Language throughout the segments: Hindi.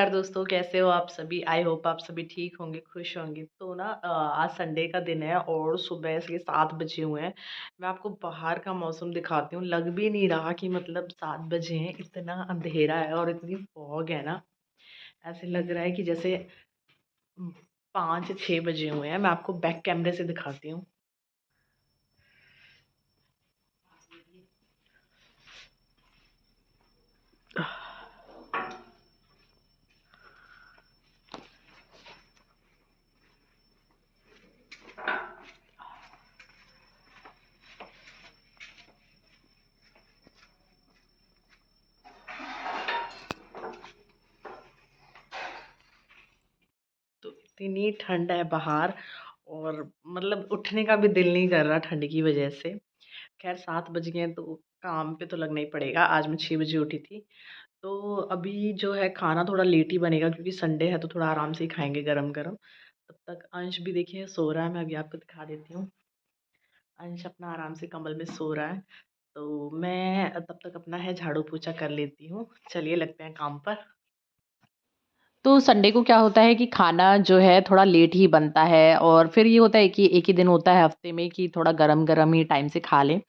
नमस्कार दोस्तों, कैसे हो आप सभी? आई होप आप सभी ठीक होंगे, खुश होंगे। तो ना आज संडे का दिन है और सुबह से 7 बजे हुए हैं। मैं आपको बाहर का मौसम दिखाती हूँ, लग भी नहीं रहा कि मतलब 7 बजे हैं, इतना अंधेरा है और इतनी फॉग है ना, ऐसे लग रहा है कि जैसे 5-6 बजे हुए हैं। मैं आपको बैक कैमरे से दिखाती हूँ। तो इतनी ठंड है बाहर और मतलब उठने का भी दिल नहीं कर रहा ठंड की वजह से। खैर 7 बज गए हैं तो काम पे तो लगना ही पड़ेगा। आज मैं 6 बजे उठी थी। तो अभी जो है खाना थोड़ा लेट ही बनेगा क्योंकि संडे है तो थोड़ा आराम से ही खाएँगे गरम-गरम। तब तक अंश भी देखिए सो रहा है, मैं अभी आपको दिखा देती हूँ। अंश अपना आराम से कंबल में सो रहा है। तो मैं तब तक अपना है झाड़ू-पोछा कर लेती हूँ। चलिए लगते हैं काम पर। तो संडे को क्या होता है कि खाना जो है थोड़ा लेट ही बनता है और फिर ये होता है कि एक ही दिन होता है हफ्ते में कि थोड़ा गरम-गरम ही टाइम से खा लें।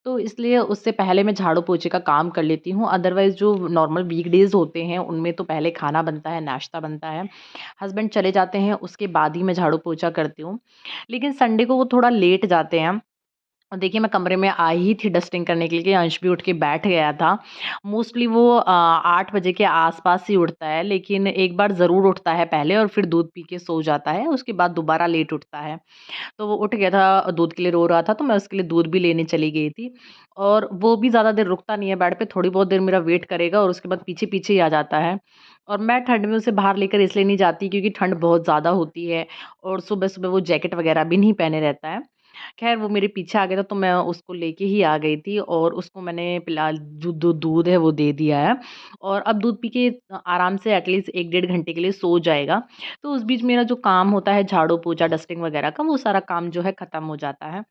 तो इसलिए उससे पहले मैं झाड़ू-पोछे का काम कर लेती हूँ। अदरवाइज़ जो नॉर्मल वीकडेज़ होते हैं उनमें तो पहले खाना बनता है, नाश्ता बनता है। हस्बैंड चले जाते हैं उसके बाद ही मैं झाड़ू-पोछा करती हूँ। लेकिन संडे को वो थोड़ा लेट जाते हैं। और देखिए मैं कमरे में आई ही थी डस्टिंग करने के लिए, अंश भी उठ के बैठ गया था। मोस्टली वो 8 बजे के आस-पास ही उठता है, लेकिन एक बार ज़रूर उठता है पहले और फिर दूध पी के सो जाता है, उसके बाद दोबारा लेट उठता है। तो वो उठ गया था, दूध के लिए रो रहा था, तो मैं उसके लिए दूध भी लेने चली गई थी। और वो भी ज़्यादा देर रुकता नहीं है बेड पे, थोड़ी बहुत देर मेरा वेट करेगा और उसके बाद पीछे-पीछे ही आ जाता है। और मैं ठंड में उसे बाहर लेकर इसलिए नहीं जाती क्योंकि ठंड बहुत ज़्यादा होती है और सुबह-सुबह वो जैकेट वगैरह भी नहीं पहने रहता है। ख़ैर वो मेरे पीछे आ गया था तो मैं उसको लेके ही आ गई थी और उसको मैंने फिलहाल जो दूध है वो दे दिया है और अब दूध पी के आराम से एटलीस्ट 1 डेढ़ घंटे के लिए सो जाएगा। तो उस बीच मेरा जो काम होता है झाड़ू, पोछा, डस्टिंग वग़ैरह का वो सारा काम जो है ख़त्म हो जाता है।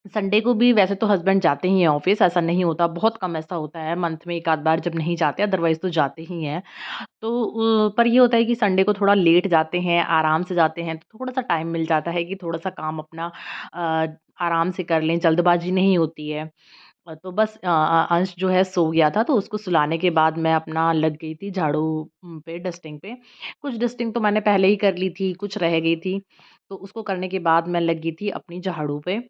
संडे को भी वैसे तो हस्बैंड जाते ही हैं ऑफ़िस, ऐसा नहीं होता, बहुत कम ऐसा होता है मंथ में 1 आध बार जब नहीं जाते, अदरवाइज़ तो जाते ही हैं। तो पर ये होता है कि संडे को थोड़ा लेट जाते हैं, आराम से जाते हैं, तो थोड़ा-सा टाइम मिल जाता है कि थोड़ा-सा काम अपना अ, आराम से कर लें, जल्दबाज़ी नहीं होती है। तो बस अंश जो है सो गया था, तो उसको सुलाने के बाद मैं अपना लग गई थी झाड़ू पे, डस्टिंग पे। कुछ डस्टिंग तो मैंने पहले ही कर ली थी, कुछ रह गई थी, तो उसको करने के बाद मैं लग गई थी अपनी झाड़ू पे।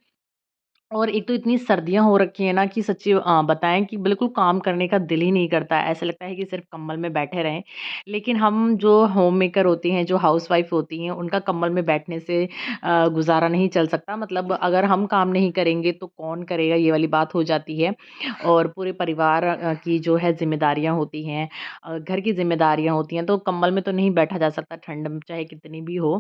और एक तो इतनी सर्दियाँ हो रखी हैं ना कि सच्ची बताएँ कि बिल्कुल काम करने का दिल ही नहीं करता है। ऐसा लगता है कि सिर्फ़ कंबल में बैठे रहें। लेकिन हम जो होममेकर होती हैं, जो हाउसवाइफ़ होती हैं, उनका कंबल में बैठने से गुज़ारा नहीं चल सकता। मतलब अगर हम काम नहीं करेंगे तो कौन करेगा, ये वाली बात हो जाती है। और पूरे परिवार की जो है ज़िम्मेदारियाँ होती हैं, घर की ज़िम्मेदारियाँ होती हैं, तो कंबल में तो नहीं बैठा जा सकता ठंड में चाहे कितनी भी हो।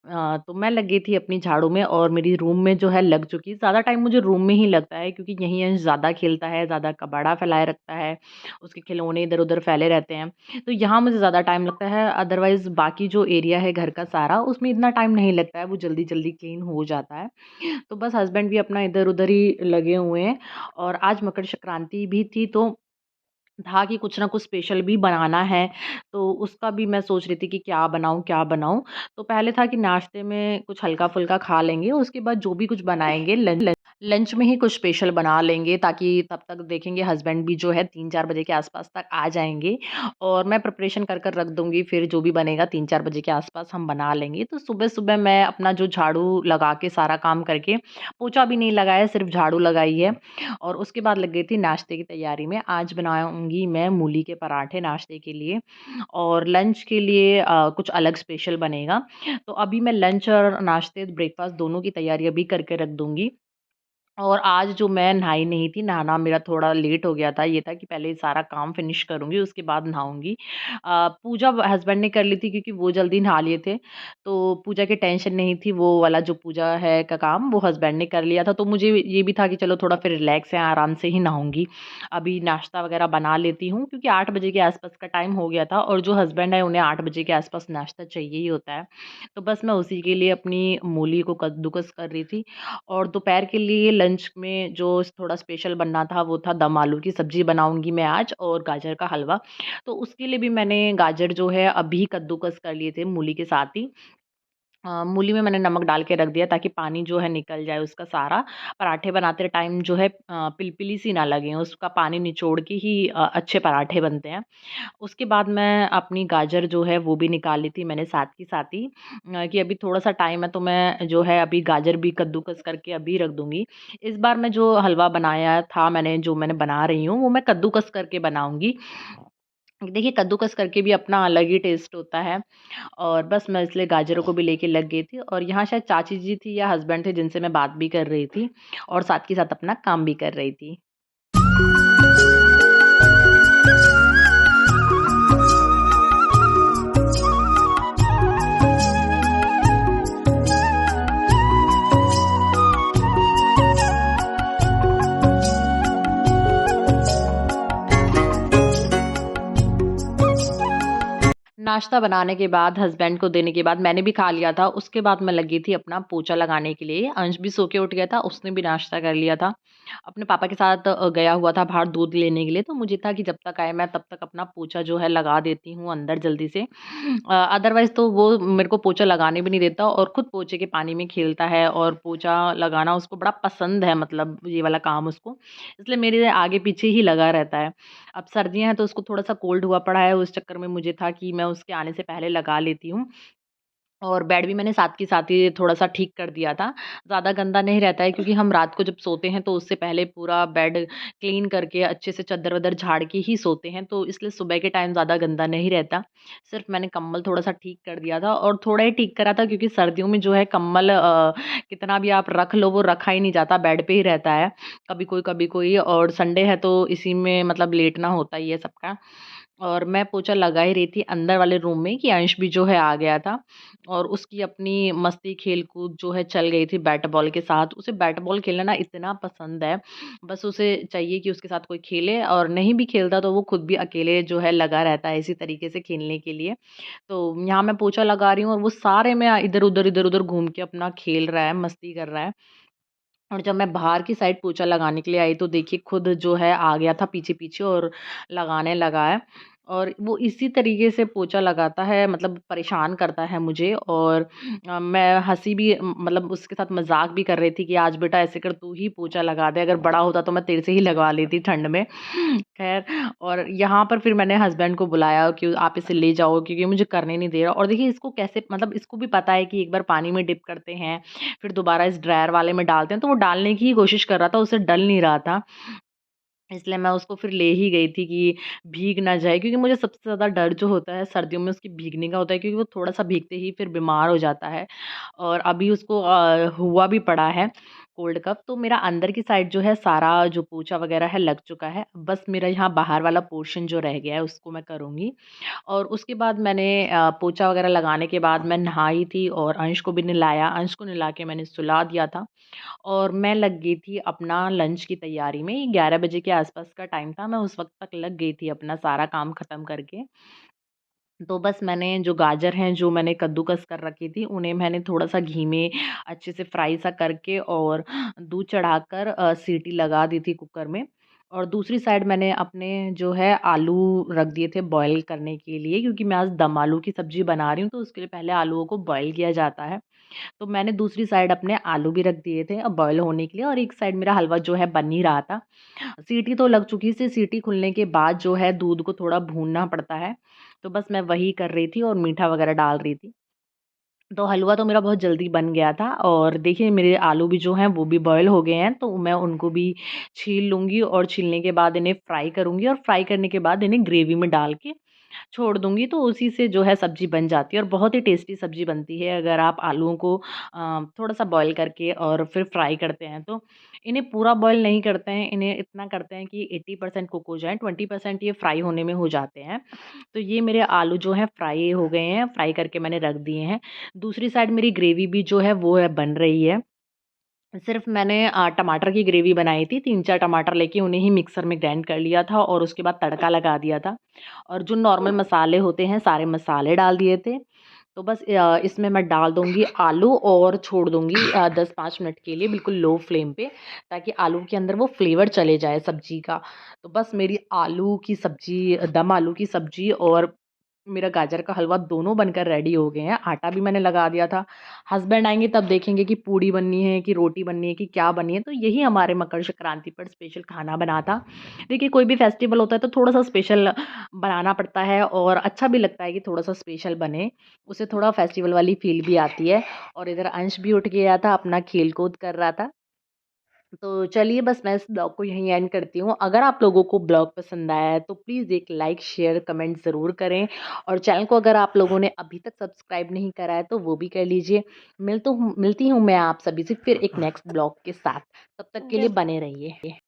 तो मैं लग गई थी अपनी झाड़ू में और मेरी रूम में जो है लग चुकी। ज़्यादा टाइम मुझे रूम में ही लगता है क्योंकि यहीं अंश ज़्यादा खेलता है, ज़्यादा कबाड़ा फैलाए रखता है, उसके खिलौने इधर-उधर फैले रहते हैं। तो यहाँ मुझे ज़्यादा टाइम लगता है, अदरवाइज़ बाकी जो एरिया है घर का सारा, उसमें इतना टाइम नहीं लगता है, वो जल्दी-जल्दी क्लीन हो जाता है। तो बस हस्बैंड भी अपना इधर-उधर ही लगे हुए हैं और आज मकर संक्रांति भी थी तो था कि कुछ ना कुछ स्पेशल भी बनाना है, तो उसका भी मैं सोच रही थी कि क्या बनाऊँ, क्या बनाऊँ? तो पहले था कि नाश्ते में कुछ हल्का-फुल्का खा लेंगे, उसके बाद जो भी कुछ बनाएँगे लंच में ही कुछ स्पेशल बना लेंगे ताकि तब तक देखेंगे हस्बैंड भी जो है 3-4 बजे के आस-पास तक आ जाएँगे और मैं प्रिपरेशन कर कर रख दूँगी, फिर जो भी बनेगा 3-4 बजे के आस-पास हम बना लेंगे। तो सुबह-सुबह मैं अपना जो झाड़ू लगा के सारा काम करके, पोछा भी नहीं लगाया, सिर्फ़ झाड़ू लगाई है और उसके बाद लग गई थी नाश्ते की तैयारी में। आज बनाऊँगी मैं मूली के पराठे नाश्ते के लिए और लंच के लिए कुछ अलग स्पेशल बनेगा। तो अभी मैं लंच और नाश्ते ब्रेकफ़ास्ट दोनों की तैयारी अभी करके रख दूँगी। और आज जो मैं नहाई नहीं थी, नहाना मेरा थोड़ा लेट हो गया था, ये था कि पहले सारा काम फ़िनिश करूँगी, उसके बाद नहाऊँगी। पूजा हस्बैंड ने कर ली थी क्योंकि वो जल्दी नहा लिए थे, तो पूजा की टेंशन नहीं थी, वो वाला जो पूजा है का काम वो हस्बैंड ने कर लिया था, तो मुझे ये भी था कि चलो थोड़ा फिर रिलैक्स है, आराम से ही नहाऊँगी। अभी नाश्ता वग़ैरह बना लेती हूँ क्योंकि 8 बजे के आस-पास का टाइम हो गया था और जो हस्बैंड है, उन्हें 8 बजे के आस-पास नाश्ता चाहिए ही होता है। तो बस मैं उसी के लिए अपनी मूली को कद्दूकस कर रही थी और दोपहर के लिए लंच में जो थोड़ा स्पेशल बनना था वो था दम आलू की सब्ज़ी बनाऊँगी मैं आज और गाजर का हलवा। तो उसके लिए भी मैंने गाजर जो है अभी कद्दूकस कर लिए थे मूली के साथ ही। मूली में मैंने नमक डाल के रख दिया ताकि पानी जो है निकल जाए उसका सारा। पराठे बनाते टाइम जो है पिलपिली सी ना लगें, उसका पानी निचोड़ के ही अच्छे पराठे बनते हैं। उसके बाद मैं अपनी गाजर जो है वो भी निकाल ली थी मैंने साथ ही साथ ही कि अभी थोड़ा-सा टाइम है तो मैं जो है अभी गाजर भी कद्दूकस करके अभी रख दूँगी। इस बार मैं जो हलवा बनाया था मैंने बना रही हूँ वो मैं कद्दूकस करके बनाऊँगी। देखिए कद्दूकस करके भी अपना अलग ही टेस्ट होता है और बस मैं इसलिए गाजरों को भी लेके लग गई थी और यहाँ शायद चाची जी थी या हस्बैंड थे जिनसे मैं बात भी कर रही थी और साथ के साथ अपना काम भी कर रही थी। नाश्ता बनाने के बाद, हस्बैंड को देने के बाद मैंने भी खा लिया था। उसके बाद मैं लगी थी अपना पोछा लगाने के लिए। अंश भी सो के उठ गया था, उसने भी नाश्ता कर लिया था। अपने पापा के साथ गया हुआ था बाहर दूध लेने के लिए, तो मुझे था कि जब तक आए मैं तब तक अपना पोछा जो है लगा देती हूँ अंदर जल्दी से। अदरवाइज़ तो वो मेरे को पोछा लगाने भी नहीं देता और खुद पोछे के पानी में खेलता है और पोछा लगाना उसको बड़ा पसंद है मतलब ये वाला काम उसको। इसलिए मेरे आगे पीछे ही लगा रहता है। अब सर्दियाँ हैं तो उसको थोड़ा-सा कोल्ड हुआ पड़ा है, उस चक्कर में मुझे था कि मैं उसके आने से पहले लगा लेती हूँ। और बेड भी मैंने साथ के साथ ही थोड़ा-सा ठीक कर दिया था। ज़्यादा गंदा नहीं रहता है क्योंकि हम रात को जब सोते हैं तो उससे पहले पूरा बेड क्लीन करके अच्छे से चद्दर-वद्दर झाड़ के ही सोते हैं, तो इसलिए सुबह के टाइम ज़्यादा गंदा नहीं रहता। सिर्फ़ मैंने कंबल थोड़ा-सा ठीक कर दिया था और थोड़ा ही ठीक करा था क्योंकि सर्दियों में जो है कंबल कितना भी आप रख लो वो रखा ही नहीं जाता, बेड पे ही रहता है। कभी कोई और संडे है तो इसी में मतलब लेटना होता ही है सबका। और मैं पोछा लगा ही रही थी अंदर वाले रूम में कि अंश भी जो है आ गया था और उसकी अपनी मस्ती खेल-कूद जो है चल गई थी बैट बॉल के साथ। उसे बैट बॉल खेलना ना इतना पसंद है, बस उसे चाहिए कि उसके साथ कोई खेले और नहीं भी खेलता तो वो खुद भी अकेले जो है लगा रहता है इसी तरीके से खेलने के लिए। तो यहाँ मैं पोछा लगा रही हूँ और वो सारे में इधर-उधर घूम के अपना खेल रहा है, मस्ती कर रहा है। और जब मैं बाहर की साइड पोछा लगाने के लिए आई तो देखिए खुद जो है आ गया था पीछे-पीछे और लगाने लगा है। और वो इसी तरीके से पोछा लगाता है मतलब परेशान करता है मुझे और मैं हँसी भी मतलब उसके साथ मज़ाक भी कर रही थी कि आज बेटा ऐसे कर तू ही पोछा लगा दे, अगर बड़ा होता तो मैं तेरे से ही लगवा लेती ठंड में। ख़ैर और यहाँ पर फिर मैंने हस्बैंड को बुलाया कि आप इसे ले जाओ क्योंकि मुझे करने नहीं दे रहा और देखिए इसको कैसे मतलब इसको भी पता है कि एक बार पानी में डिप करते हैं फिर दोबारा इस ड्रायर वाले में डालते हैं, तो वो डालने की ही कोशिश कर रहा था, उसे डल नहीं रहा था। इसलिए मैं उसको फिर ले ही गई थी कि भीग ना जाए क्योंकि मुझे सबसे ज़्यादा डर जो होता है सर्दियों में उसके भीगने का होता है क्योंकि वो थोड़ा-सा भीगते ही फिर बीमार हो जाता है और अभी उसको हुआ भी पड़ा है कोल्ड कफ़। तो मेरा अंदर की साइड जो है सारा जो पोछा वग़ैरह है लग चुका है। बस मेरा यहाँ बाहर वाला पोर्शन जो रह गया है उसको मैं करूँगी। और उसके बाद मैंने पोछा वग़ैरह लगाने के बाद मैं नहाई थी और अंश को भी नहलाया। अंश को नहला के मैंने सुला दिया था। और मैं लग गई थी अपना लंच की तैयारी में, 11 बजे के आस-पास का टाइम था, मैं उस वक़्त तक लग गई थी अपना सारा काम ख़त्म करके। तो बस मैंने जो गाजर हैं, जो मैंने कद्दूकस कर रखी थी, उन्हें मैंने थोड़ा-सा घी में अच्छे से फ्राई सा करके और दूध चढ़ाकर सीटी लगा दी थी कुकर में। और दूसरी साइड मैंने अपने जो है आलू रख दिए थे बॉयल करने के लिए क्योंकि मैं आज दम आलू की सब्ज़ी बना रही हूँ, तो उसके लिए पहले आलूओं को बॉयल किया जाता है। तो मैंने दूसरी साइड अपने आलू भी रख दिए थे बॉयल होने के लिए और एक साइड मेरा हलवा जो है बन ही रहा था। सीटी तो लग चुकी थी, सीटी खुलने के बाद जो है दूध को थोड़ा भूनना पड़ता है, तो बस मैं वही कर रही थी और मीठा वगैरह डाल रही थी। तो हलवा तो मेरा बहुत जल्दी बन गया था और देखिए मेरे आलू भी जो हैं वो भी बॉयल हो गए हैं, तो मैं उनको भी छील लूँगी और छीलने के बाद इन्हें फ्राई करूँगी और फ्राई करने के बाद इन्हें ग्रेवी में डाल के छोड़ दूँगी तो उसी से जो है सब्ज़ी बन जाती है और बहुत ही टेस्टी सब्ज़ी बनती है अगर आप आलूओं को थोड़ा-सा बॉयल करके और फिर फ्राई करते हैं तो। इन्हें पूरा बॉयल नहीं करते हैं, इन्हें इतना करते हैं कि 80% कुक हो जाएँ, 20% ये फ्राई होने में हो जाते हैं। तो ये मेरे आलू जो हैं फ्राई हो गए हैं, फ्राई करके मैंने रख दिए हैं। दूसरी साइड मेरी ग्रेवी भी जो है वो है बन रही है। सिर्फ़ मैंने टमाटर की ग्रेवी बनाई थी, 3-4 टमाटर लेके उन्हें ही मिक्सर में ग्राइंड कर लिया था और उसके बाद तड़का लगा दिया था। और जो नॉर्मल मसाले होते हैं, सारे मसाले डाल दिए थे तो बस इसमें मैं डाल दूँगी आलू और छोड़ दूँगी 10-5 मिनट के लिए बिल्कुल लो फ्लेम पे, ताकि आलू के अंदर वो फ्लेवर चले जाए सब्ज़ी का। तो बस मेरी आलू की सब्ज़ी, दम आलू की सब्ज़ी और मेरा गाजर का हलवा दोनों बनकर रेडी हो गए हैं। आटा भी मैंने लगा दिया था। हस्बैंड आएँगे तब देखेंगे कि पूड़ी बननी है कि रोटी बननी है कि क्या बननी है। तो यही हमारे मकर संक्रांति पर स्पेशल खाना बना था। देखिए, कोई भी फेस्टिवल होता है तो थोड़ा-सा स्पेशल बनाना पड़ता है और अच्छा भी लगता है कि थोड़ा-सा स्पेशल बने। उससे थोड़ा फेस्टिवल वाली फ़ील भी आती है। और इधर अंश भी उठ गया था, अपना खेल-कूद कर रहा था। तो चलिए, बस मैं इस ब्लॉग को यहीं एंड करती हूँ। अगर आप लोगों को ब्लॉग पसंद आया है तो प्लीज़ एक लाइक, शेयर, कमेंट ज़रूर करें और चैनल को अगर आप लोगों ने अभी तक सब्सक्राइब नहीं करा है तो वो भी कर लीजिए। मिलती हूँ मैं आप सभी से फिर एक नेक्स्ट ब्लॉग के साथ। तब तक के लिए जब बने रहिए।